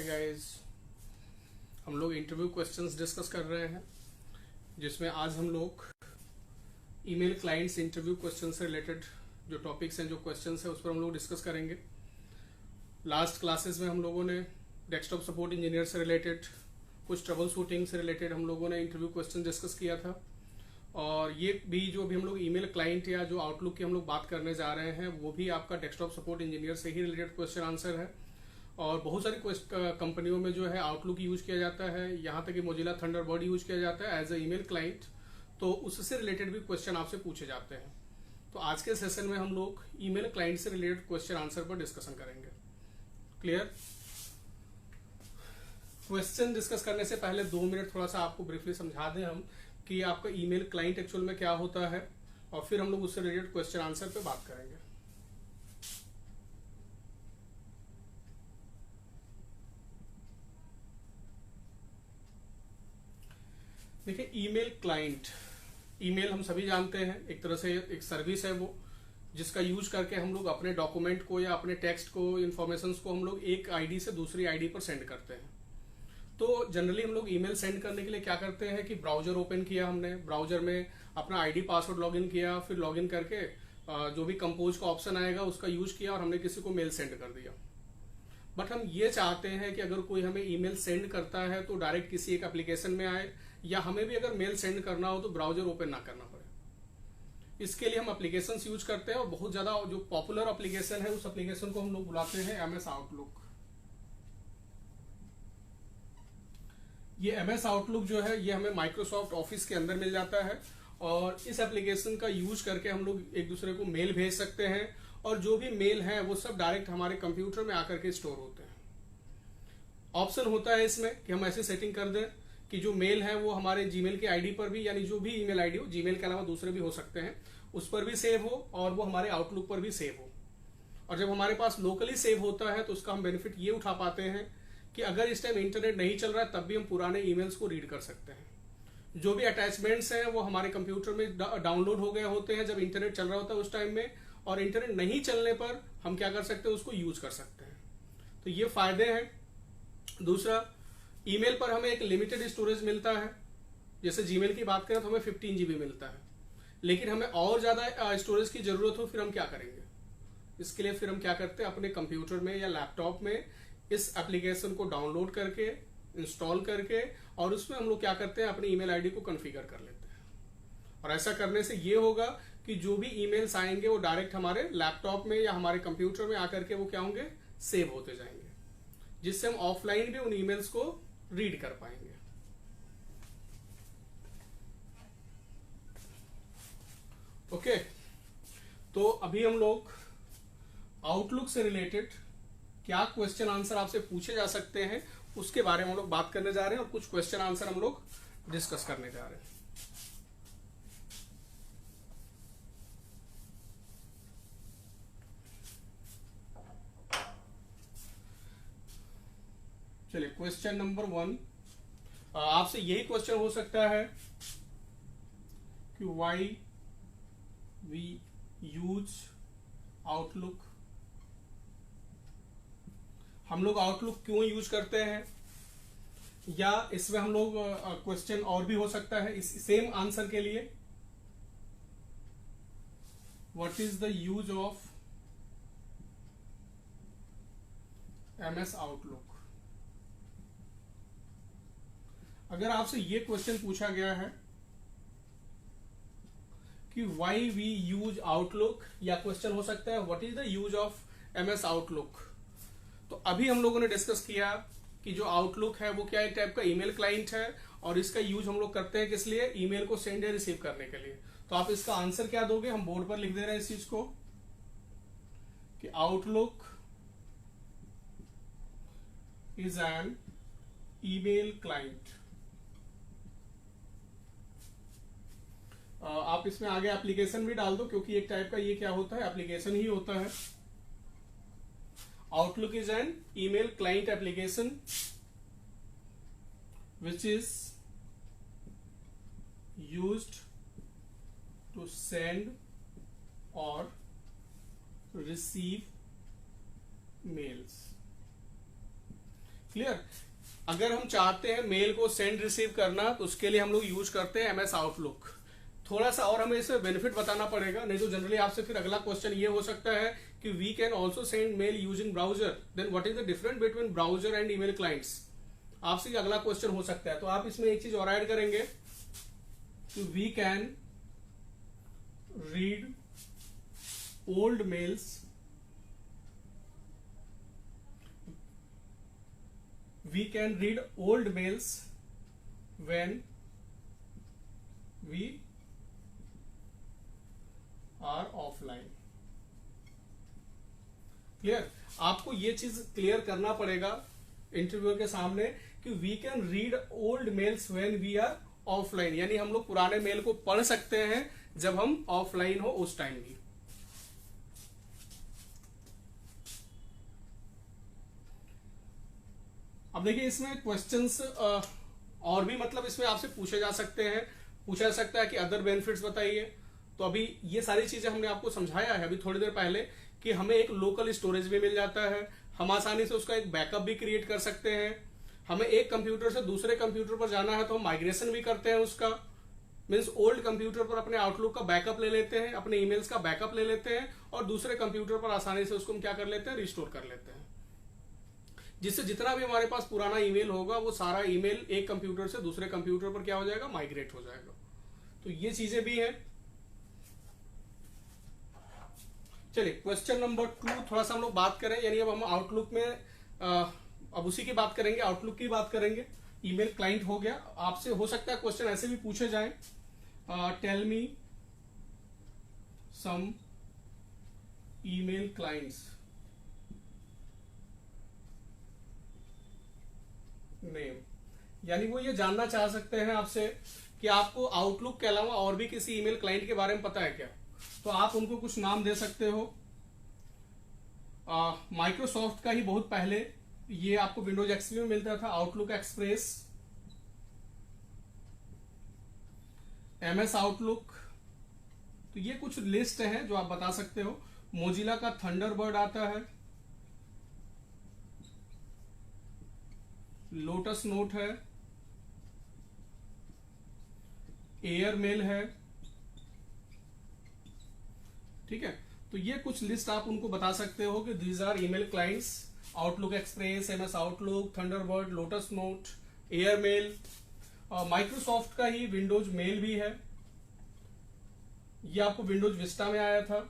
है गाइस, हम लोग इंटरव्यू क्वेश्चंस डिस्कस कर रहे हैं जिसमें आज हम लोग ईमेल क्लाइंट्स इंटरव्यू क्वेश्चन से रिलेटेड जो टॉपिक्स हैं, जो क्वेश्चंस हैं, उस पर हम लोग डिस्कस करेंगे। लास्ट क्लासेस में हम लोगों ने डेस्कटॉप सपोर्ट इंजीनियर से रिलेटेड, कुछ ट्रबल शूटिंग से रिलेटेड हम लोगों ने इंटरव्यू क्वेश्चन डिस्कस किया था। और ये भी जो भी हम लोग ईमेल क्लाइंट या जो आउटलुक की हम लोग बात करने जा रहे हैं वो भी आपका डेस्कटॉप सपोर्ट इंजीनियर से ही रिलेटेड क्वेश्चन आंसर है। और बहुत सारी कंपनियों में जो है आउटलुक यूज किया जाता है, यहाँ तक कि मोजिला थंडरबर्ड यूज किया जाता है एज ए ईमेल क्लाइंट, तो उससे रिलेटेड भी क्वेश्चन आपसे पूछे जाते हैं। तो आज के सेशन में हम लोग ईमेल क्लाइंट से रिलेटेड क्वेश्चन आंसर पर डिस्कशन करेंगे। क्लियर? क्वेश्चन डिस्कस करने से पहले 2 मिनट थोड़ा सा आपको ब्रीफली समझा दें हम कि आपका ईमेल क्लाइंट एक्चुअल में क्या होता है, और फिर हम लोग उससे रिलेटेड क्वेश्चन आंसर पे बात करेंगे। देखिए, ईमेल क्लाइंट, ईमेल हम सभी जानते हैं एक तरह से एक सर्विस है वो, जिसका यूज करके हम लोग अपने डॉक्यूमेंट को या अपने टेक्स्ट को, इंफॉर्मेशन को हम लोग एक आईडी से दूसरी आईडी पर सेंड करते हैं। तो जनरली हम लोग ईमेल सेंड करने के लिए क्या करते हैं कि ब्राउजर ओपन किया, हमने ब्राउजर में अपना आईडी पासवर्ड लॉगिन किया, फिर लॉगिन करके जो भी कंपोज का ऑप्शन आएगा उसका यूज किया और हमने किसी को मेल सेंड कर दिया। बट हम ये चाहते हैं कि अगर कोई हमें ईमेल सेंड करता है तो डायरेक्ट किसी एक एप्लीकेशन में आए, या हमें भी अगर मेल सेंड करना हो तो ब्राउजर ओपन ना करना पड़े। इसके लिए हम एप्लीकेशन यूज करते हैं, और बहुत ज्यादा जो पॉपुलर एप्लीकेशन है उस एप्लीकेशन को हम लोग बुलाते हैं एमएस आउटलुक। ये एमएस आउटलुक जो है ये हमें माइक्रोसॉफ्ट ऑफिस के अंदर मिल जाता है, और इस एप्लीकेशन का यूज करके हम लोग एक दूसरे को मेल भेज सकते हैं, और जो भी मेल है वो सब डायरेक्ट हमारे कंप्यूटर में आकर के स्टोर होते हैं। ऑप्शन होता है इसमें कि हम ऐसी सेटिंग कर दें कि जो मेल है वो हमारे जीमेल की आईडी पर भी, यानी जो भी ईमेल आईडी हो, जीमेल के अलावा दूसरे भी हो सकते हैं, उस पर भी सेव हो, और वो हमारे आउटलुक पर भी सेव हो। और जब हमारे पास लोकली सेव होता है तो उसका हम बेनिफिट ये उठा पाते हैं कि अगर इस टाइम इंटरनेट नहीं चल रहा है तब भी हम पुराने ईमेल्स को रीड कर सकते हैं। जो भी अटैचमेंट्स हैं वो हमारे कंप्यूटर में डाउनलोड हो गए होते हैं जब इंटरनेट चल रहा होता है उस टाइम में, और इंटरनेट नहीं चलने पर हम क्या कर सकते हैं, उसको यूज कर सकते हैं। तो ये फायदे हैं। दूसरा, ईमेल पर हमें एक लिमिटेड स्टोरेज मिलता है। जैसे जीमेल की बात करें तो हमें 15 GB मिलता है, लेकिन हमें और ज्यादा स्टोरेज की जरूरत हो, फिर हम क्या करेंगे? इसके लिए फिर हम क्या करते हैं, अपने कंप्यूटर में या लैपटॉप में इस एप्लीकेशन को डाउनलोड करके, इंस्टॉल करके, और उसमें हम लोग क्या करते हैं, अपनी ईमेल आईडी को कॉन्फ़िगर कर लेते हैं। और ऐसा करने से ये होगा कि जो भी ईमेल्स आएंगे वो डायरेक्ट हमारे लैपटॉप में या हमारे कंप्यूटर में आकर के वो क्या होंगे, सेव होते जाएंगे, जिससे हम ऑफलाइन भी उन ईमेल्स को रीड कर पाएंगे। ओके, तो अभी हम लोग आउटलुक से रिलेटेड क्या क्वेश्चन आंसर आपसे पूछे जा सकते हैं उसके बारे में हम लोग बात करने जा रहे हैं, और कुछ क्वेश्चन आंसर हम लोग डिस्कस करने जा रहे हैं। चलिए, क्वेश्चन नंबर 1 आपसे यही क्वेश्चन हो सकता है कि व्हाई वी यूज आउटलुक, हम लोग आउटलुक क्यों यूज करते हैं, या इसमें हम लोग क्वेश्चन और भी हो सकता है इस सेम आंसर के लिए, what is the use of MS outlook. अगर आपसे ये क्वेश्चन पूछा गया है कि व्हाई वी यूज आउटलुक, या क्वेश्चन हो सकता है what is the use of MS outlook, तो अभी हम लोगों ने डिस्कस किया कि जो आउटलुक है वो क्या एक टाइप का ईमेल क्लाइंट है, और इसका यूज हम लोग करते हैं किस लिए, ईमेल को सेंड या रिसीव करने के लिए। तो आप इसका आंसर क्या दोगे, हम बोर्ड पर लिख दे रहे हैं इस चीज को कि outlook is an email client. आप इसमें आगे एप्लीकेशन भी डाल दो, क्योंकि एक टाइप का ये क्या होता है, एप्लीकेशन ही होता है। Outlook is an email client application which is used to send or receive mails. Clear. अगर हम चाहते हैं मेल को सेंड रिसीव करना तो उसके लिए हम लोग यूज करते हैं एमएस आउटलुक। थोड़ा सा और हमें इसमें बेनिफिट बताना पड़ेगा, नहीं तो जनरली आपसे फिर अगला क्वेश्चन ये हो सकता है कि we can also send mail using browser, then what is the difference between browser and email clients. आपसे अगला क्वेश्चन हो सकता है, तो आप इसमें एक चीज और ऐड करेंगे कि we can read old mails we can read old mails when we are offline। क्लियर। आपको ये चीज क्लियर करना पड़ेगा इंटरव्यूअर के सामने कि we can read old mails when we are offline, यानी हम लोग पुराने मेल को पढ़ सकते हैं जब हम ऑफलाइन हो उस टाइम भी। अब देखिए इसमें क्वेश्चंस और भी मतलब इसमें आपसे पूछे जा सकते हैं, पूछा जा सकता है कि अदर बेनिफिट्स बताइए। तो अभी ये सारी चीजें हमने आपको समझाया है अभी थोड़ी देर पहले कि हमें एक लोकल स्टोरेज भी मिल जाता है, हम आसानी से उसका एक बैकअप भी क्रिएट कर सकते हैं। हमें एक कंप्यूटर से दूसरे कंप्यूटर पर जाना है तो हम माइग्रेशन भी करते हैं उसका, मीन्स ओल्ड कंप्यूटर पर अपने आउटलुक का बैकअप ले लेते हैं, अपने ईमेल्स का बैकअप ले लेते हैं और दूसरे कंप्यूटर पर आसानी से उसको हम क्या कर लेते हैं, रिस्टोर कर लेते हैं, जिससे जितना भी हमारे पास पुराना ईमेल होगा वो सारा ईमेल एक कंप्यूटर से दूसरे कंप्यूटर पर क्या हो जाएगा, माइग्रेट हो जाएगा। तो ये चीजें भी हैं। चलिए क्वेश्चन नंबर 2 थोड़ा सा हम लोग बात करें, यानी अब हम आउटलुक में अब उसी की बात करेंगे, आउटलुक की बात करेंगे। ईमेल क्लाइंट हो गया, आपसे हो सकता है क्वेश्चन ऐसे भी पूछे जाएं, tell me some email clients name, यानी वो ये जानना चाह सकते हैं आपसे कि आपको आउटलुक के अलावा और भी किसी ईमेल क्लाइंट के बारे में पता है क्या, तो आप उनको कुछ नाम दे सकते हो। माइक्रोसॉफ्ट का ही बहुत पहले ये आपको विंडोज एक्सपी में मिलता था, आउटलुक एक्सप्रेस, एमएस आउटलुक, तो ये कुछ लिस्ट है जो आप बता सकते हो। मोजिला का थंडरबर्ड आता है, लोटस नोट है, एयरमेल है, ठीक है। तो ये कुछ लिस्ट आप उनको बता सकते हो कि these are email clients, Outlook Express, MS Outlook, Thunderbird, Lotus Note, Airmail. Microsoft का ही विंडोज मेल भी है, ये आपको विंडोज विस्टा में आया था।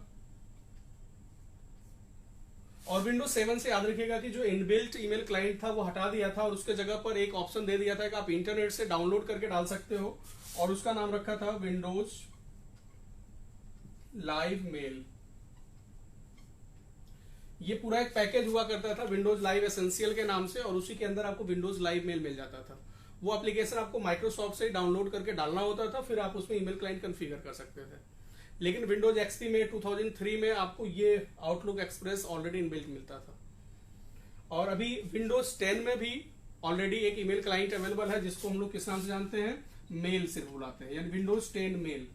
और विंडोज 7 से याद रखिएगा कि जो इनबिल्ट ईमेल क्लाइंट था वो हटा दिया था और उसके जगह पर एक ऑप्शन दे दिया था कि आप इंटरनेट से डाउनलोड करके डाल सकते हो, और उसका नाम रखा था विंडोज लाइव मेल। ये पूरा एक पैकेज हुआ करता था विंडोज लाइव एसेंशियल के नाम से, और उसी के अंदर आपको विंडोज लाइव मेल मिल जाता था। वो एप्लीकेशन आपको माइक्रोसॉफ्ट से डाउनलोड करके डालना होता था, फिर आप उसमें ईमेल क्लाइंट कॉन्फ़िगर कर सकते थे। लेकिन विंडोज एक्सपी में 2003 में आपको ये आउटलुक एक्सप्रेस ऑलरेडी इनबिल्ट मिलता था। और अभी विंडोज 10 में भी ऑलरेडी एक ईमेल क्लाइंट अवेलेबल है जिसको हम लोग किस नाम से जानते हैं, मेल सिर्फ बुलाते हैं, यानी विंडोज 10 मेल।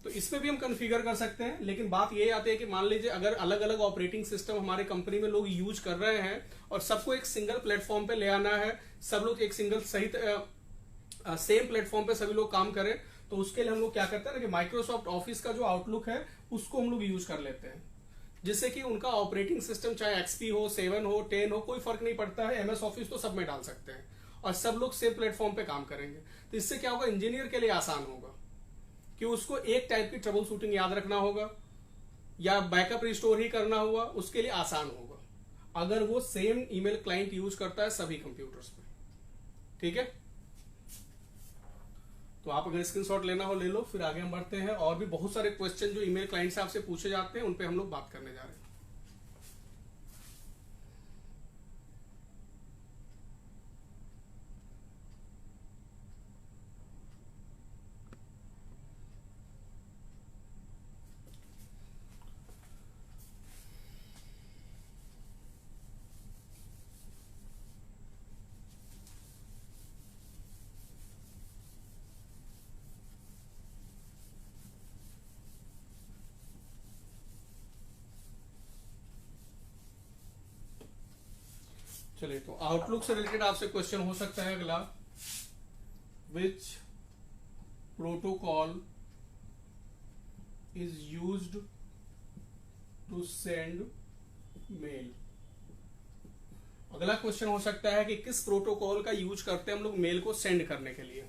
तो इसमें भी हम कॉन्फ़िगर कर सकते हैं, लेकिन बात ये आती है कि मान लीजिए अगर अलग अलग ऑपरेटिंग सिस्टम हमारे कंपनी में लोग यूज कर रहे हैं और सबको एक सिंगल प्लेटफॉर्म पे ले आना है, सब लोग एक सिंगल सही सेम प्लेटफॉर्म पे सभी लोग काम करें, तो उसके लिए हम लोग क्या करते हैं ना कि माइक्रोसॉफ्ट ऑफिस का जो आउटलुक है उसको हम लोग यूज कर लेते हैं, जिससे कि उनका ऑपरेटिंग सिस्टम चाहे एक्सपी हो, 7 हो, 10 हो, कोई फर्क नहीं पड़ता है, एमएस ऑफिस तो सब में डाल सकते हैं और सब लोग सेम प्लेटफॉर्म पे काम करेंगे। तो इससे क्या होगा, इंजीनियर के लिए आसान होगा कि उसको एक टाइप की ट्रबल शूटिंग याद रखना होगा या बैकअप रिस्टोर ही करना होगा, उसके लिए आसान होगा अगर वो सेम ईमेल क्लाइंट यूज करता है सभी कंप्यूटर्स पे, ठीक है। तो आप अगर स्क्रीनशॉट लेना हो ले लो, फिर आगे हम बढ़ते हैं। और भी बहुत सारे क्वेश्चन जो ईमेल क्लाइंट से आपसे पूछे जाते हैं उन पे हम लोग बात करने जा रहे हैं। चलिए, तो आउटलुक से रिलेटेड आपसे क्वेश्चन हो सकता है अगला, which protocol is used to send mail. अगला क्वेश्चन हो सकता है कि किस प्रोटोकॉल का यूज करते हैं हम लोग मेल को सेंड करने के लिए।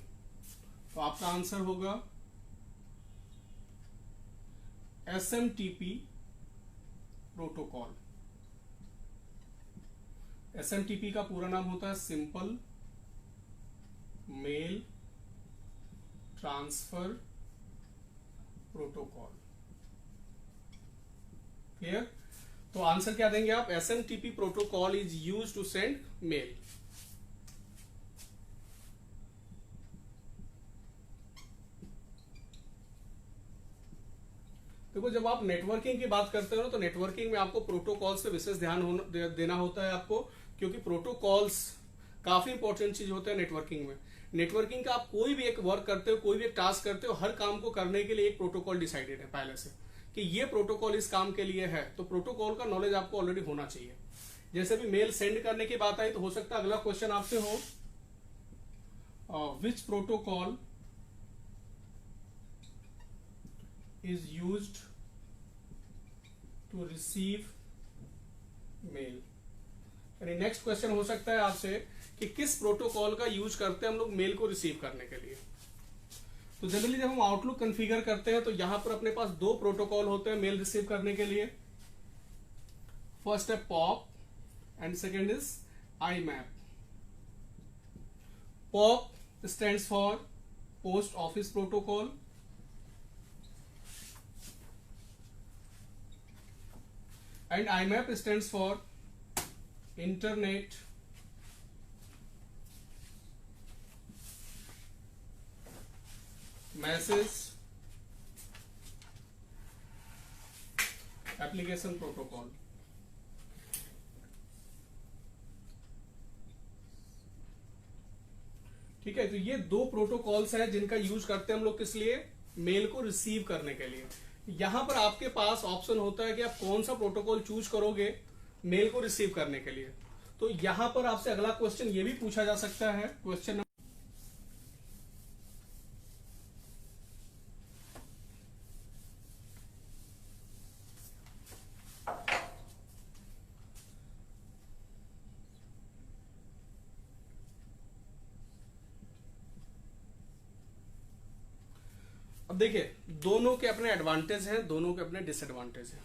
तो आपका आंसर होगा SMTP प्रोटोकॉल। SMTP का पूरा नाम होता है simple mail transfer protocol. Clear? तो आंसर क्या देंगे आप? SMTP protocol is use to send mail. देखो, जब आप नेटवर्किंग की बात करते हो ना, तो नेटवर्किंग में आपको प्रोटोकॉल्स पे विशेष ध्यान देना होता है आपको, क्योंकि प्रोटोकॉल्स काफी इंपॉर्टेंट चीज होता है नेटवर्किंग में। नेटवर्किंग का आप कोई भी एक वर्क करते हो, कोई भी एक टास्क करते हो, हर काम को करने के लिए एक प्रोटोकॉल डिसाइडेड है पहले से कि ये प्रोटोकॉल इस काम के लिए है। तो प्रोटोकॉल का नॉलेज आपको ऑलरेडी होना चाहिए। जैसे भी मेल सेंड करने की बात आई, तो हो सकता है अगला क्वेश्चन आपसे हो, विच protocol is used to receive mail। यानी नेक्स्ट क्वेश्चन हो सकता है आपसे कि किस प्रोटोकॉल का यूज करते हैं हम लोग मेल को रिसीव करने के लिए। तो जनरली जब हम आउटलुक कॉन्फ़िगर करते हैं, तो यहां पर अपने पास दो प्रोटोकॉल होते हैं मेल रिसीव करने के लिए। फर्स्ट है pop and second is IMAP। Pop stands for post office protocol, and IMAP stands for Internet Message Application Protocol। ठीक है, तो ये दो प्रोटोकॉल्स हैं जिनका यूज करते हैं हम लोग किस लिए? मेल को रिसीव करने के लिए। यहां पर आपके पास ऑप्शन होता है कि आप कौन सा प्रोटोकॉल चूज करोगे मेल को रिसीव करने के लिए। तो यहां पर आपसे अगला क्वेश्चन ये भी पूछा जा सकता है, क्वेश्चन अब देखिए, दोनों के अपने एडवांटेज हैं, दोनों के अपने डिसएडवांटेज हैं।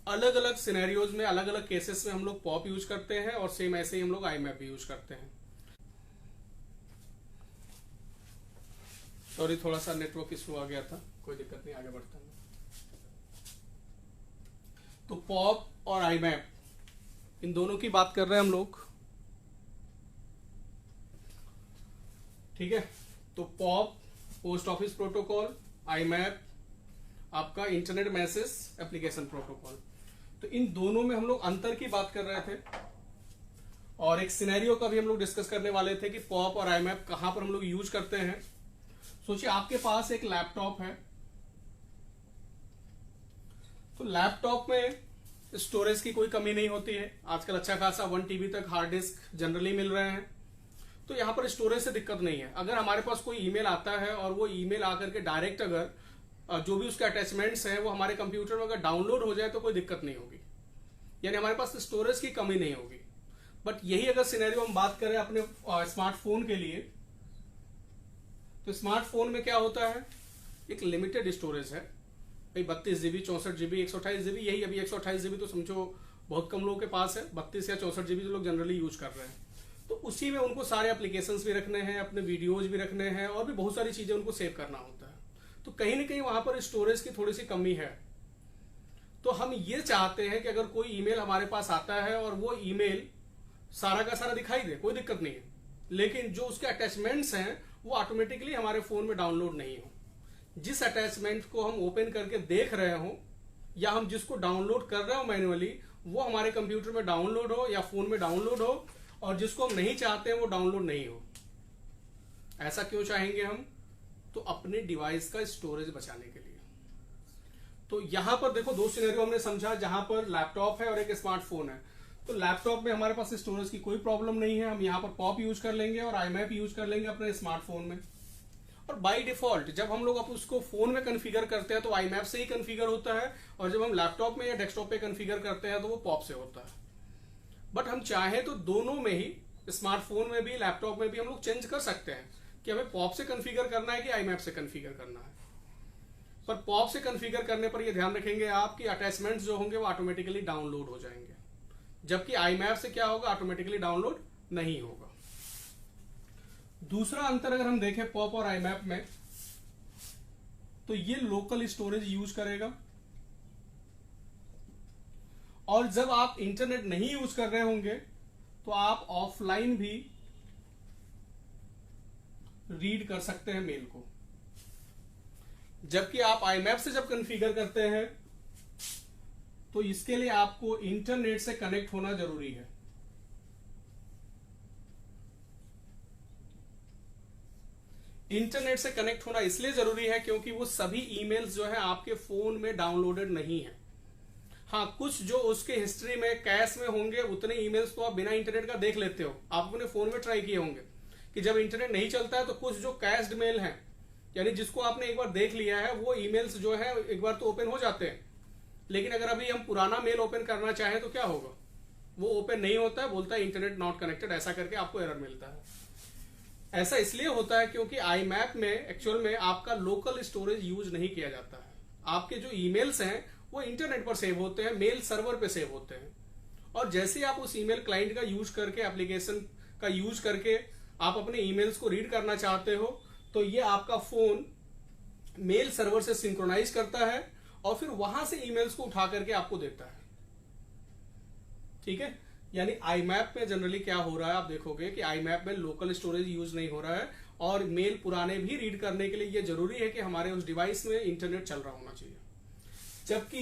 अलग अलग सिनेरियोज में, अलग अलग केसेस में हम लोग पॉप यूज करते हैं, और सेम ऐसे ही हम लोग IMAP भी यूज करते हैं। सॉरी, थोड़ा सा नेटवर्क इशू आ गया था, कोई दिक्कत नहीं, आगे बढ़ते हैं। तो पॉप और IMAP, इन दोनों की बात कर रहे हैं हम लोग। ठीक है, तो pop post office protocol, IMAP आपका इंटरनेट मैसेज एप्लीकेशन प्रोटोकॉल। तो इन दोनों में हम लोग अंतर की बात कर रहे थे, और एक सिनेरियो का भी हम लोग डिस्कस करने वाले थे कि पॉप और IMAP कहां पर हम लोग यूज करते हैं। सोचिए आपके पास एक लैपटॉप है, तो लैपटॉप में स्टोरेज की कोई कमी नहीं होती है। आजकल अच्छा खासा 1 TB तक हार्ड डिस्क जनरली मिल रहे हैं, तो यहां पर स्टोरेज से दिक्कत नहीं है। अगर हमारे पास कोई ईमेल आता है और वो ईमेल आकर के डायरेक्ट अगर जो भी उसके अटैचमेंट्स हैं वो हमारे कंप्यूटर में अगर डाउनलोड हो जाए तो कोई दिक्कत नहीं होगी, यानी हमारे पास स्टोरेज की कमी नहीं होगी। बट यही अगर सिनेरियो हम बात करें अपने स्मार्टफोन के लिए, तो स्मार्टफोन में क्या होता है, एक लिमिटेड स्टोरेज है भाई, 32 GB, 64 GB, 128 GB। यही अभी 128 GB तो समझो बहुत कम लोगों के पास है, 32 या 64 GB जो लोग जनरली यूज कर रहे हैं। तो उसी में उनको सारे एप्लीकेशंस भी रखने हैं, अपने वीडियोज भी रखने हैं, और भी बहुत सारी चीजें उनको सेव करना होता है। तो कहीं ना कहीं वहां पर स्टोरेज की थोड़ी सी कमी है। तो हम ये चाहते हैं कि अगर कोई ईमेल हमारे पास आता है और वो ईमेल सारा का सारा दिखाई दे, कोई दिक्कत नहीं है, लेकिन जो उसके अटैचमेंट्स हैं वो ऑटोमेटिकली हमारे फोन में डाउनलोड नहीं हो। जिस अटैचमेंट को हम ओपन करके देख रहे हो, या हम जिसको डाउनलोड कर रहे हो मैन्युअली, वो हमारे कंप्यूटर में डाउनलोड हो या फोन में डाउनलोड हो, और जिसको हम नहीं चाहते हैं वो डाउनलोड नहीं हो। ऐसा क्यों चाहेंगे हम? तो अपने डिवाइस का स्टोरेज बचाने के लिए। तो यहां पर देखो, दो सिनेरियो हमने समझा, जहां पर लैपटॉप है और एक स्मार्टफोन है। तो लैपटॉप में हमारे पास स्टोरेज की कोई प्रॉब्लम नहीं है, हम यहाँ पर पॉप यूज कर लेंगे और आईमैप यूज कर लेंगे अपने स्मार्टफोन में। और बाय डिफॉल्ट जब हम लोग उसको फोन में कॉन्फ़िगर करते हैं तो आईमैप से ही कॉन्फ़िगर होता है, और जब हम लैपटॉप में या डेस्कटॉप पे कॉन्फ़िगर करते हैं तो वो पॉप से होता है। बट हम चाहे तो दोनों में ही, स्मार्टफोन में भी लैपटॉप में भी हम लोग चेंज कर सकते हैं कि हमें पॉप से कॉन्फ़िगर करना है कि आईमैप से कॉन्फ़िगर करना है। पर पॉप से कॉन्फ़िगर करने पर ये ध्यान रखेंगे आप कि अटैचमेंट्स जो होंगे वो ऑटोमेटिकली डाउनलोड हो जाएंगे, जबकि आईमैप से क्या होगा, ऑटोमेटिकली डाउनलोड नहीं होगा। दूसरा अंतर अगर हम देखें पॉप और आईमैप में, तो ये लोकल स्टोरेज यूज करेगा, और जब आप इंटरनेट नहीं यूज कर रहे होंगे तो आप ऑफलाइन भी रीड कर सकते हैं मेल को। जबकि आप आईमैप से जब कॉन्फ़िगर करते हैं तो इसके लिए आपको इंटरनेट से कनेक्ट होना जरूरी है। इंटरनेट से कनेक्ट होना इसलिए जरूरी है क्योंकि वो सभी ईमेल्स जो है आपके फोन में डाउनलोडेड नहीं है। हाँ, कुछ जो उसके हिस्ट्री में कैश में होंगे उतने ईमेल्स तो आप बिना इंटरनेट का देख लेते हो। आप अपने फोन में ट्राई किए होंगे कि जब इंटरनेट नहीं चलता है तो कुछ जो कैश्ड मेल हैं, यानी जिसको आपने एक बार देख लिया है, वो ईमेल्स जो है एक बार तो ओपन हो जाते हैं। लेकिन अगर अभी हम पुराना मेल ओपन करना चाहें तो क्या होगा, वो ओपन नहीं होता है, बोलता है इंटरनेट नॉट कनेक्टेड, ऐसा करके आपको एरर मिलता है। ऐसा इसलिए होता है क्योंकि आईमैप में एक्चुअल में आपका लोकल स्टोरेज यूज नहीं किया जाता है। आपके जो ईमेल्स हैं वो इंटरनेट पर सेव होते हैं, मेल सर्वर पे सेव होते हैं, और जैसे आप उस ईमेल क्लाइंट का यूज करके, एप्लीकेशन का यूज करके आप अपने ईमेल्स को रीड करना चाहते हो, तो ये आपका फोन मेल सर्वर से सिंक्रोनाइज करता है और फिर वहां से ईमेल्स को उठा करके आपको देता है। ठीक है, यानी आईमैप में जनरली क्या हो रहा है, आप देखोगे कि आईमैप में लोकल स्टोरेज यूज नहीं हो रहा है, और मेल पुराने भी रीड करने के लिए ये जरूरी है कि हमारे उस डिवाइस में इंटरनेट चल रहा होना चाहिए। जबकि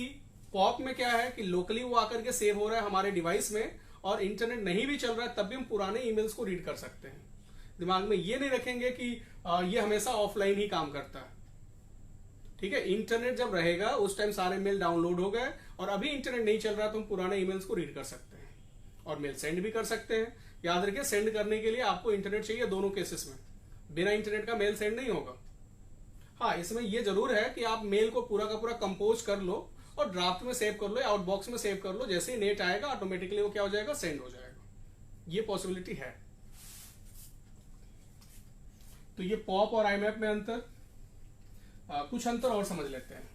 पॉप में क्या है कि लोकली वो आकर के सेव हो रहा है हमारे डिवाइस में, और इंटरनेट नहीं भी चल रहा है तब भी हम पुराने ईमेल्स को रीड कर सकते हैं। दिमाग में ये नहीं रखेंगे कि ये हमेशा ऑफलाइन ही काम करता है। ठीक है, इंटरनेट जब रहेगा उस टाइम सारे मेल डाउनलोड हो गए, और अभी इंटरनेट नहीं चल रहा तो हम पुराने ईमेल्स को रीड कर सकते हैं और मेल सेंड भी कर सकते हैं। याद रखिए, सेंड करने के लिए आपको इंटरनेट चाहिए दोनों केसेस में, बिना इंटरनेट का मेल सेंड नहीं होगा। हाँ, इसमें यह जरूर है कि आप मेल को पूरा का पूरा कंपोज कर लो और ड्राफ्ट में सेव कर लो या आउटबॉक्स में सेव कर लो, जैसे ही नेट आएगा ऑटोमेटिकली वो क्या हो जाएगा, सेंड हो जाएगा। ये पॉसिबिलिटी है। तो ये पॉप और आईमैप में अंतर। कुछ अंतर और समझ लेते हैं।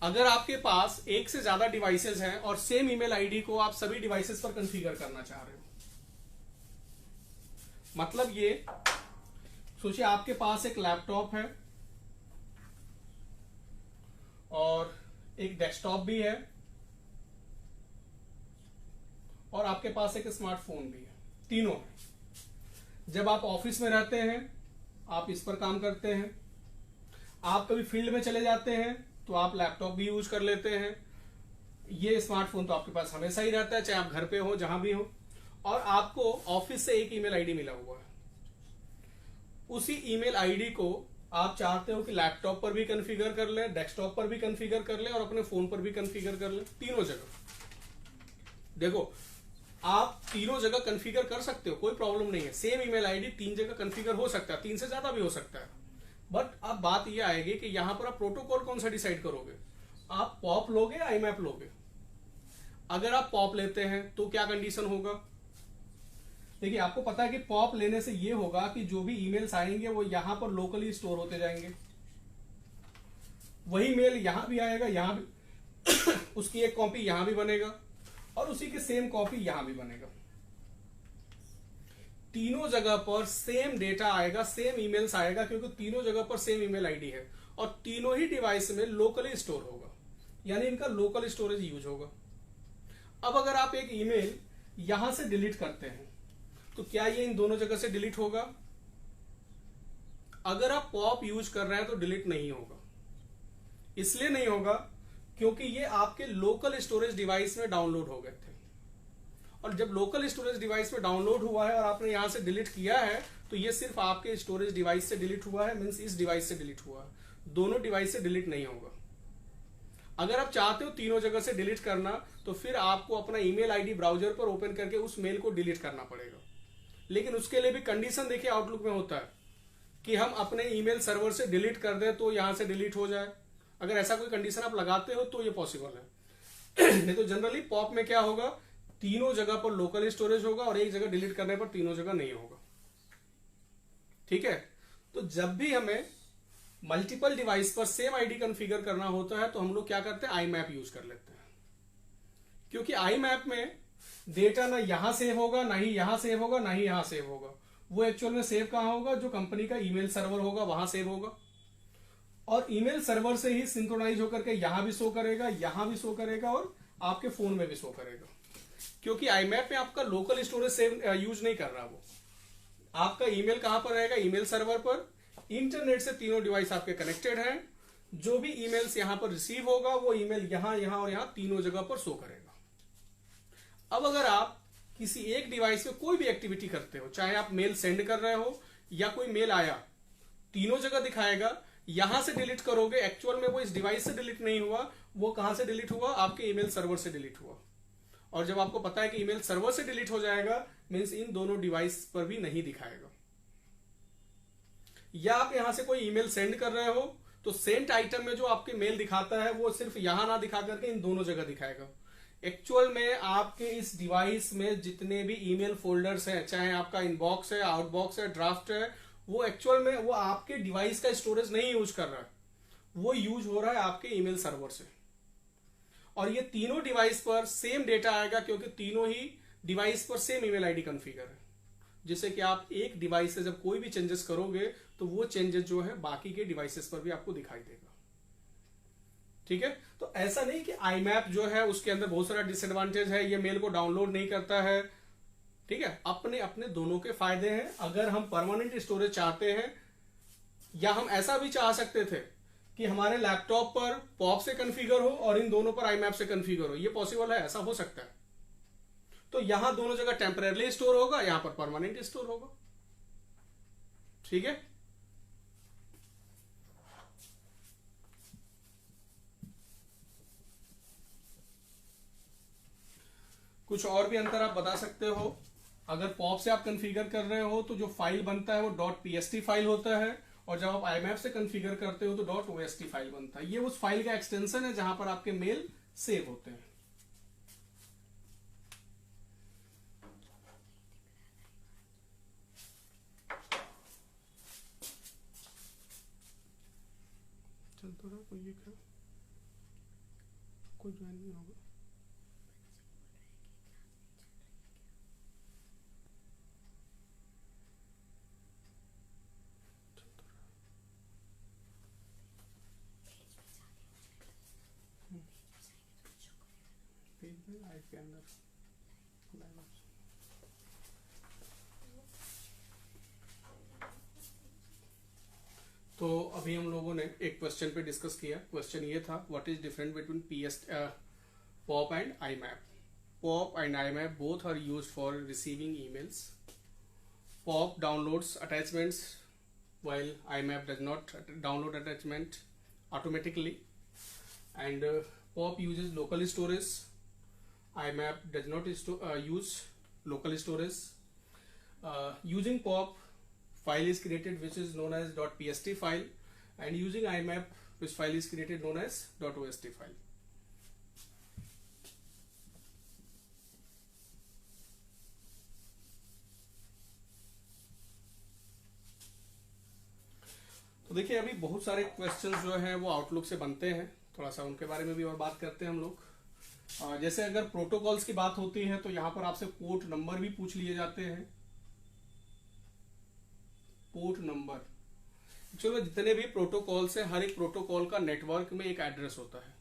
अगर आपके पास एक से ज्यादा डिवाइसेस हैं और सेम ईमेल आईडी को आप सभी डिवाइसेस पर कॉन्फ़िगर करना चाह रहे हो, मतलब ये सोचिए आपके पास एक लैपटॉप है और एक डेस्कटॉप भी है और आपके पास एक स्मार्टफोन भी है, तीनों है। जब आप ऑफिस में रहते हैं आप इस पर काम करते हैं, आप कभी फील्ड में चले जाते हैं तो आप लैपटॉप भी यूज कर लेते हैं। ये स्मार्टफोन तो आपके पास हमेशा ही रहता है, चाहे आप घर पे हो जहां भी हो, और आपको ऑफिस से एक ईमेल आईडी मिला हुआ है। उसी ईमेल आईडी को आप चाहते हो कि लैपटॉप पर भी कॉन्फ़िगर कर लें, डेस्कटॉप पर भी कॉन्फ़िगर कर लें और अपने फोन पर भी कॉन्फ़िगर कर लें, तीनों जगह। देखो, आप तीनों जगह कॉन्फ़िगर कर सकते हो, कोई प्रॉब्लम नहीं है। सेम ईमेल आईडी तीन जगह कॉन्फ़िगर हो सकता है, तीन से ज्यादा भी हो सकता है। बट अब बात यह आएगी कि यहां पर आप प्रोटोकॉल कौन सा डिसाइड करोगे, आप पॉप लोगे या आईमैप लोगे। अगर आप पॉप लेते हैं तो क्या कंडीशन होगा, देखिए आपको पता है कि पॉप लेने से यह होगा कि जो भी ईमेल्स आएंगे वो यहां पर लोकली स्टोर होते जाएंगे। वही मेल यहां भी आएगा, यहां भी उसकी एक कॉपी यहां भी बनेगा और उसी की सेम कॉपी यहां भी बनेगा। तीनों जगह पर सेम डेटा आएगा, सेम ईमेल्स आएगा, क्योंकि तीनों जगह पर सेम ईमेल आईडी है और तीनों ही डिवाइस में लोकली स्टोर होगा, यानी इनका लोकल स्टोरेज यूज होगा। अब अगर आप एक ईमेल यहां से डिलीट करते हैं तो क्या ये इन दोनों जगह से डिलीट होगा? अगर आप पॉप यूज कर रहे हैं तो डिलीट नहीं होगा। इसलिए नहीं होगा क्योंकि ये आपके लोकल स्टोरेज डिवाइस में डाउनलोड हो गए थे, और जब लोकल स्टोरेज डिवाइस में डाउनलोड हुआ है और आपने यहां से डिलीट किया है तो ये सिर्फ आपके स्टोरेज डिवाइस से डिलीट हुआ है, मींस इस डिवाइस से डिलीट हुआ है, दोनों डिवाइस से डिलीट नहीं होगा। अगर आप चाहते हो तीनों जगह से डिलीट करना, तो फिर आपको अपना ईमेल आईडी ब्राउजर पर ओपन करके उस मेल को डिलीट करना पड़ेगा। लेकिन उसके लिए भी कंडीशन देखिए आउटलुक में होता है कि हम अपने ईमेल सर्वर से डिलीट कर दें तो यहां से डिलीट हो जाए। अगर ऐसा कोई कंडीशन आप लगाते हो तो ये पॉसिबल है। नहीं तो जनरली पॉप में क्या होगा, तीनों जगह पर लोकल स्टोरेज होगा और एक जगह डिलीट करने पर तीनों जगह नहीं होगा। ठीक है, तो जब भी हमें मल्टीपल डिवाइस पर सेम आईडी कॉन्फ़िगर करना होता है तो हम लोग क्या करते हैं, आई मैप यूज कर लेते हैं। क्योंकि आई मैप में डेटा ना यहां सेव होगा, ना ही यहां सेव होगा, ना ही यहां सेव होगा। वो एक्चुअल में सेव कहां होगा, जो कंपनी का ईमेल सर्वर होगा वहां सेव होगा, और ईमेल सर्वर से ही सिंक्रोनाइज होकर के यहां भी शो करेगा, यहां भी शो करेगा और आपके फोन में भी शो करेगा। क्योंकि आई मैप में आपका लोकल स्टोरेज सेव यूज नहीं कर रहा, वो आपका ईमेल कहां पर रहेगा, ईमेल सर्वर पर। इंटरनेट से तीनों डिवाइस आपके कनेक्टेड हैं। जो भी ईमेल्स यहां पर रिसीव होगा वो ईमेल यहां, यहां और यहां तीनों जगह पर शो करेगा। अब अगर आप किसी एक डिवाइस पे कोई भी एक्टिविटी करते हो, चाहे आप मेल सेंड कर रहे हो या कोई मेल आया, तीनों जगह दिखाएगा। यहां से डिलीट करोगे, एक्चुअल में वो इस डिवाइस से डिलीट नहीं हुआ, वो कहां से डिलीट हुआ, आपके ईमेल सर्वर से डिलीट हुआ। और जब आपको पता है कि ईमेल सर्वर से डिलीट हो जाएगा, मींस इन दोनों डिवाइस पर भी नहीं दिखाएगा। या आप यहां से कोई ईमेल सेंड कर रहे हो तो सेंट आइटम में जो आपके मेल दिखाता है वो सिर्फ यहां ना दिखा करके इन दोनों जगह दिखाएगा। एक्चुअल में आपके इस डिवाइस में जितने भी ईमेल फोल्डर्स हैं, चाहे आपका इनबॉक्स है, आउटबॉक्स है, ड्राफ्ट है, वो एक्चुअल में वो आपके डिवाइस का स्टोरेज नहीं यूज कर रहा है, वो यूज हो रहा है आपके ईमेल सर्वर से। और ये तीनों डिवाइस पर सेम डेटा आएगा क्योंकि तीनों ही डिवाइस पर सेम ईमेल आईडी कॉन्फ़िगर है, जिससे कि आप एक डिवाइस से जब कोई भी चेंजेस करोगे तो वो चेंजेस जो है बाकी के डिवाइसेस पर भी आपको दिखाई देगा। ठीक है, तो ऐसा नहीं कि आई मैप जो है उसके अंदर बहुत सारा डिसएडवांटेज है, ये मेल को डाउनलोड नहीं करता है। ठीक है, अपने अपने दोनों के फायदे हैं। अगर हम परमानेंट स्टोरेज चाहते हैं, या हम ऐसा भी चाह सकते थे कि हमारे लैपटॉप पर पॉप से कॉन्फ़िगर हो और इन दोनों पर आई मैप से कॉन्फ़िगर हो, ये पॉसिबल है, ऐसा हो सकता है। तो यहां दोनों जगह टेम्परेरी स्टोर होगा, यहां पर परमानेंट स्टोर होगा। ठीक है, कुछ और भी अंतर आप बता सकते हो। अगर पॉप से आप कॉन्फ़िगर कर रहे हो तो जो फाइल बनता है वो .pst फाइल होता है, और जब आप IMAP से कॉन्फ़िगर करते हो तो .ost फाइल बनता है। ये उस फाइल का एक्सटेंशन है जहां पर आपके मेल सेव होते हैं। चल तो रहा कोई ज्वाइन नहीं होगा। लाइव के अंदर तो अभी हम लोगों ने एक क्वेश्चन पे डिस्कस किया। क्वेश्चन ये था, what is different between POP and IMAP। POP and IMAP both are used for receiving emails. POP downloads attachments while IMAP does not download attachment automatically, and POP uses local storage. IMAP does not use local storage. Using POP, file is created which is known as .pst file, and using IMAP, which file is created known as .ost file. तो देखिए अभी बहुत सारे questions जो हैं वो outlook से बनते हैं, थोड़ा सा उनके बारे में भी और बात करते हैं हम लोग। जैसे अगर प्रोटोकॉल्स की बात होती है तो यहाँ पर आपसे पोर्ट नंबर भी पूछ लिए जाते हैं। पोर्ट नंबर, चलो जितने भी प्रोटोकॉल्स है, हर एक प्रोटोकॉल का नेटवर्क में एक एड्रेस होता है।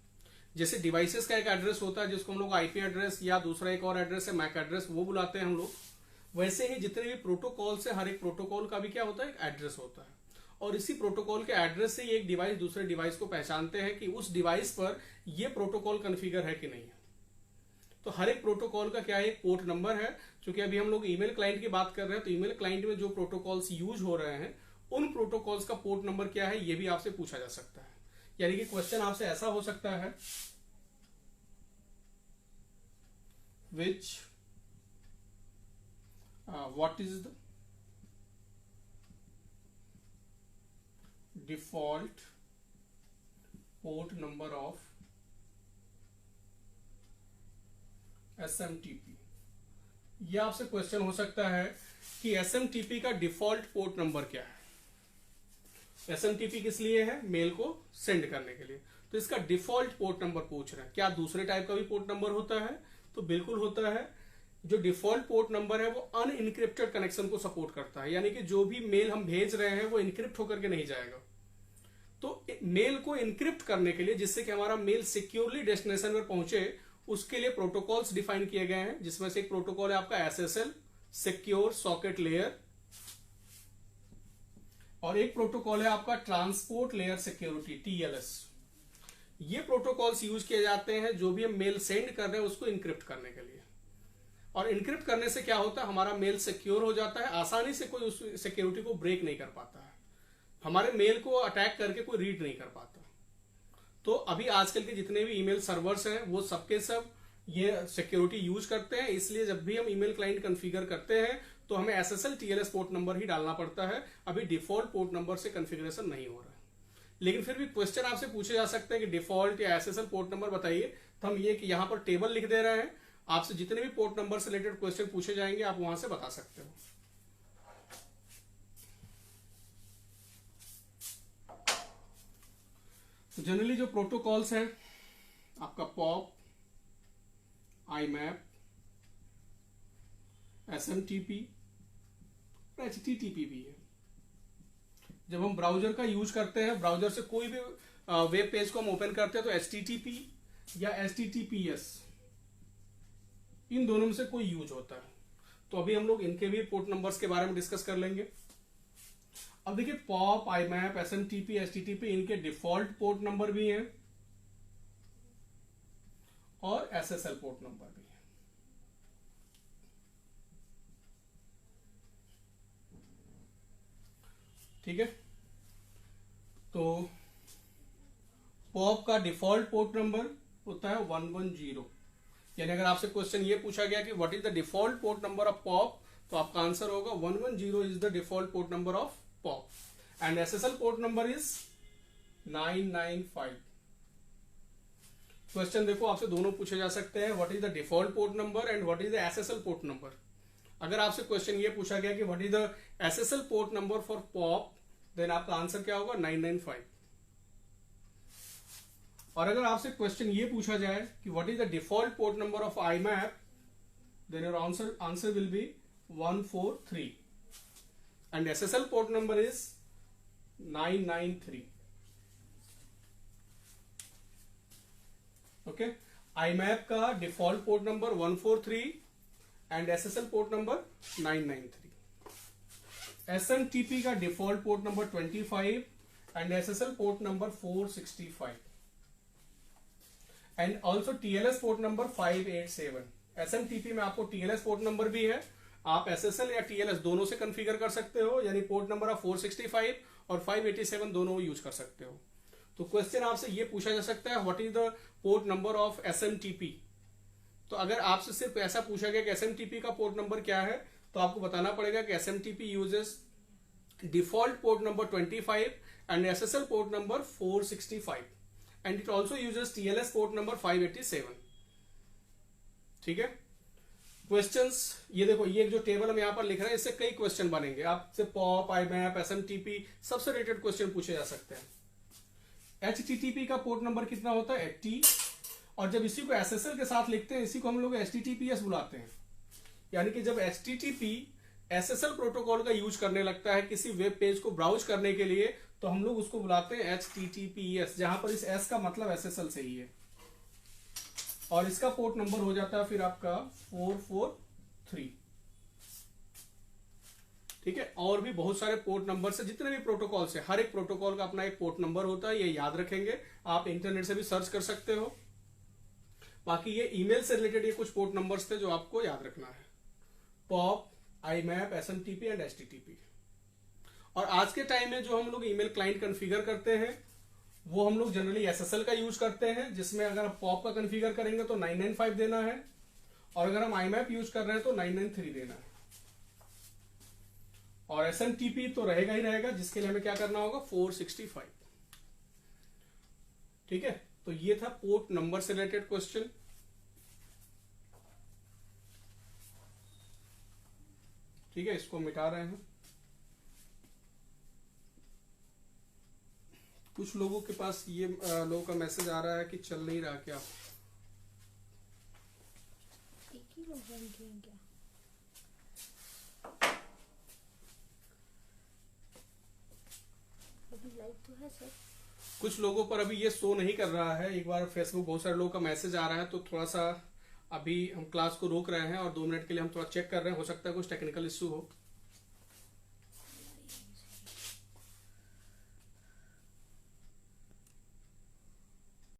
जैसे डिवाइसेस का एक एड्रेस होता है जिसको हम लोग आईपी एड्रेस या दूसरा एक और एड्रेस है मैक एड्रेस, वो बुलाते हैं हम लोग। वैसे ही जितने भी प्रोटोकॉल्स है, हर एक प्रोटोकॉल का भी क्या होता है, एक एड्रेस होता है। और इसी प्रोटोकॉल के एड्रेस से एक डिवाइस दूसरे डिवाइस को पहचानते हैं कि उस डिवाइस पर ये प्रोटोकॉल कॉन्फ़िगर है कि नहीं है। तो हर एक प्रोटोकॉल का क्या है, एक पोर्ट नंबर है। क्योंकि अभी हम लोग ईमेल क्लाइंट की बात कर रहे हैं, तो ईमेल क्लाइंट में जो प्रोटोकॉल्स यूज हो रहे हैं उन प्रोटोकॉल्स का पोर्ट नंबर क्या है, ये भी आपसे पूछा जा सकता है यानी कि क्वेश्चन आपसे ऐसा हो सकता है, विच what is the default port number of SMTP। यह आपसे क्वेश्चन हो सकता है कि SMTP का डिफॉल्ट पोर्ट नंबर क्या है। SMTP किस लिए है? मेल को सेंड करने के लिए। तो इसका डिफॉल्ट पोर्ट नंबर पूछ रहे हैं। क्या दूसरे टाइप का भी पोर्ट नंबर होता है? तो बिल्कुल होता है। जो डिफॉल्ट पोर्ट नंबर है वो अनइनक्रिप्टेड कनेक्शन को सपोर्ट करता है, यानी कि जो भी मेल हम भेज रहे हैं वो इनक्रिप्ट होकर के नहीं जाएगा। तो मेल को इनक्रिप्ट करने के लिए, जिससे कि हमारा मेल सिक्योरली डेस्टिनेशन पर पहुंचे, उसके लिए प्रोटोकॉल्स डिफाइन किए गए हैं, जिसमें से एक प्रोटोकॉल है आपका SSL, सिक्योर सॉकेट लेयर, और एक प्रोटोकॉल है आपका ट्रांसपोर्ट लेयर सिक्योरिटी, TLS। ये प्रोटोकॉल्स यूज किए जाते हैं जो भी हम मेल सेंड कर रहे हैं उसको इनक्रिप्ट करने के लिए। और इनक्रिप्ट करने से क्या होता है, हमारा मेल सिक्योर हो जाता है, आसानी से कोई उस सिक्योरिटी को ब्रेक नहीं कर पाता है, हमारे मेल को अटैक करके कोई रीड नहीं कर पाता। तो अभी आजकल के जितने भी ईमेल सर्वर्स हैं वो सबके सब ये सिक्योरिटी यूज करते हैं, इसलिए जब भी हम ईमेल क्लाइंट कॉन्फ़िगर करते हैं तो हमें SSL TLS पोर्ट नंबर ही डालना पड़ता है। अभी डिफॉल्ट पोर्ट नंबर से कॉन्फ़िगरेशन नहीं हो रहा है। लेकिन फिर भी क्वेश्चन आपसे पूछे जा सकते हैं कि डिफॉल्ट या SSL पोर्ट नंबर बताइए, तो हम ये कि यहां पर टेबल लिख दे रहे हैं, आपसे जितने भी पोर्ट नंबर से रिलेटेड क्वेश्चन पूछे जाएंगे आप वहां से बता सकते हो। तो जनरली जो प्रोटोकॉल्स हैं आपका POP, IMAP, SMTP, HTTP भी है। जब हम ब्राउजर का यूज करते हैं, ब्राउजर से कोई भी वेब पेज को हम ओपन करते हैं, तो HTTP या HTTPS, इन दोनों में से कोई यूज होता है। तो अभी हम लोग इनके भी पोर्ट नंबर्स के बारे में डिस्कस कर लेंगे। अब देखिए POP, IMAP, SMTP, HTTP, इनके डिफॉल्ट पोर्ट नंबर भी हैं और SSL पोर्ट नंबर भी है। ठीक है, तो POP का डिफॉल्ट पोर्ट नंबर होता है 110। यानी अगर आपसे क्वेश्चन ये पूछा गया कि what is the default port number of POP, तो आपका आंसर होगा 110 is the default port number of POP and SSL port number is 995। Question देखो आपसे दोनों पूछे जा सकते हैं, what is the default port number and what is the SSL port number. अगर आपसे क्वेश्चन ये पूछा गया कि what is the SSL port number for POP, then आपका आंसर क्या होगा 995। और अगर आपसे क्वेश्चन ये पूछा जाए कि what is the default port number of IMAP, then your answer will be 143 and SSL port number is 993। Okay, IMAP का default port number 143 and SSL port number 993। SMTP का default port number 25 and SSL port number 465 and also TLS port number 587। SMTP में आपको TLS port number भी है, आप SSL या TLS दोनों से कॉन्फ़िगर कर सकते हो, यानी पोर्ट नंबर आप 465 और 587 दोनों यूज कर सकते हो। तो क्वेश्चन आपसे ये पूछा जा सकता है what is the port number of SMTP। तो अगर आपसे सिर्फ ऐसा पूछा गया कि SMTP का पोर्ट नंबर क्या है, तो आपको बताना पड़ेगा कि SMTP uses default port number 25 and SSL port number 465 and it also uses TLS port number 587। ठीक है, क्वेश्चंस ये देखो, ये जो टेबल हम यहां पर लिख रहे हैं इससे कई क्वेश्चन बनेंगे, आपसे POP, IMAP, SMTP सबसे रिलेटेड क्वेश्चन पूछे जा सकते हैं। HTTP का पोर्ट नंबर कितना होता है 80, और जब इसी को SSL के साथ लिखते हैं इसी को हम लोग HTTPS बुलाते हैं। यानी कि जब HTTP SSL प्रोटोकॉल का यूज करने लगता है किसी वेब पेज को ब्राउज करने के लिए, तो हम लोग उसको बुलाते हैं HTTPS, जहां पर इस S का मतलब SSL से ही है, और इसका पोर्ट नंबर हो जाता है फिर आपका 443। ठीक है, और भी बहुत सारे पोर्ट नंबर से, जितने भी प्रोटोकॉल से, हर एक प्रोटोकॉल का अपना एक पोर्ट नंबर होता है, ये याद रखेंगे, आप इंटरनेट से भी सर्च कर सकते हो। बाकी ये ईमेल से रिलेटेड ये कुछ पोर्ट नंबर्स थे जो आपको याद रखना है, POP, IMAP, SMTP and HTTP। और आज के टाइम में जो हम लोग ईमेल क्लाइंट कॉन्फ़िगर करते हैं वो हम लोग जनरली SSL का यूज करते हैं, जिसमें अगर आप पॉप का कॉन्फ़िगर करेंगे तो 995 देना है, और अगर हम IMAP यूज कर रहे हैं तो 993 देना है। और SMTP तो रहेगा ही रहेगा, जिसके लिए हमें क्या करना होगा 465। ठीक है, तो ये था पोर्ट नंबर से रिलेटेड क्वेश्चन। ठीक है, इसको मिटा रहे हैं। कुछ लोगों के पास ये लोगों का मैसेज आ रहा है कि चल नहीं रहा क्या। एक ही लोग ज्वाइन किए हैं क्या? अभी लाइव तो है सर। कुछ लोगों पर अभी ये शो नहीं कर रहा है। एक बार फेसबुक, बहुत सारे लोगों का मैसेज आ रहा है, तो थोड़ा सा अभी हम क्लास को रोक रहे हैं और 2 मिनट के लिए हम थोड़ा चेक कर रहे हैं, हो सकता है कुछ टेक्निकल इश्यू हो।